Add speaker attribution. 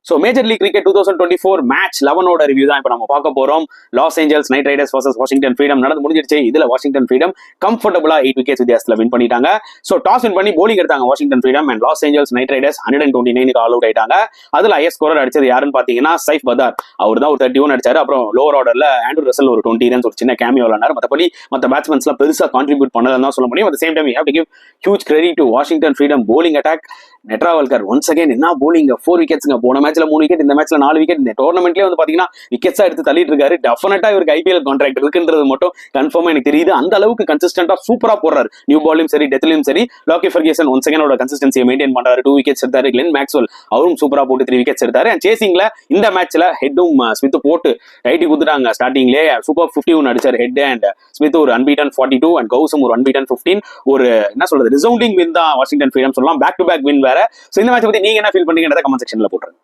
Speaker 1: So Major League Cricket 2024 match 11ஓட review தான் இப்போ நம்ம பார்க்க போறோம். Los Angeles Knight Riders versus Washington Freedom நடந்து முடிஞ்சிருச்சு. இதுல வாஷிங்டன் ஃப்ரீடம் கம்ஃபர்டபுளா 8 விக்கெட்ஸ் வித்தியாசத்துல வின் பண்ணிட்டாங்க. ஸோ டாஸ் வின் பண்ணி போலிங் எடுத்தாங்க Washington Freedom and Los Angeles Knight Riders 129க்கு ஆல் அவுட் ஆயிட்டாங்க. அதுல ஹையஸ்ட் ஸ்கோரர் அடிச்சது யாருன்னு பாத்தீங்கன்னா சைஃப் பதார். அவர் தான் ஒரு 31 அடிச்சாரு. அப்புறம் லோவர் ஆர்டர்ல ஆண்ட்ரூ ரசல் ஒரு 20 ரன்ஸ் ஒரு சின்ன கேமியோ விளையாடாரு. மற்றபடி மற்ற பேட்ஸ்மேன்ஸ்லாம் பெருசா கான்ட்ரிபியூட் பண்ணதான் தான் சொல்ல முடியும். At same time you have to give huge credit to Washington Freedom bowling attack. Netravalkar once again என்ன போலிங் 4 விக்கெட்ஸ்ங்க. போன மேட்ச்ல 3 விக்கெட், இந்த மேட்ச்ல 4 விக்கெட். இந்த டோர்னமெண்ட்லயே வந்து பாத்தீங்கன்னா விக்கெட்ஸா எடுத்து தள்ளிட்டு இருக்காரு. டெஃபினட்டா இவருக்கு ஐபிஎல் கான்ட்ராக்ட் இருக்குன்றது மட்டும் கன்ஃபார்மா எனக்கு தெரியுது. அந்த அளவுக்கு கன்சிஸ்டன்டா சூப்பரா போடுறாரு. நியூ பாலும் சரி, டெத்லயும் சரி. லாக்கி ஃபெர்கூசன் ஒன்ஸ் அகைன் அவரோட கன்சிஸ்டன்சியை மெயின்டைன் பண்றாரு. 2 விக்கெட்ஸ் எடுத்தாரு. கிளென் மேக்ஸ்வெல் அவரும் சூப்பரா போட்டு 3 விக்கெட்ஸ் எடுத்தாரு. அண்ட் சேசிங்ல இந்த மேட்ச்ல ஹெட்டும் ஸ்மித் போட்டு ரைட்டி குடுத்துட்டாங்க. ஸ்டார்டிங்லேயே சூப்பர் 51 அடிச்சாரு ஹெட். அண்ட் ஸ்மித் ஒரு அன்பீட்டன் 42 அண்ட் கௌசம் ஒரு அன்பீட்டன் 15. ஒரு என்ன சொல்றது ரிசவுண்டிங் வின் தான் வாஷிங்டன் ஃப்ரீடம் சொல்லலாம். பேக் டு பேக் வின் வேற. சோ இந்த மேட்ச் பத்தி நீங்க என்ன ஃபீல் பண்ணீங்கன்றத கமெண்ட் செக்ஷன்ல போட்டுருங்க.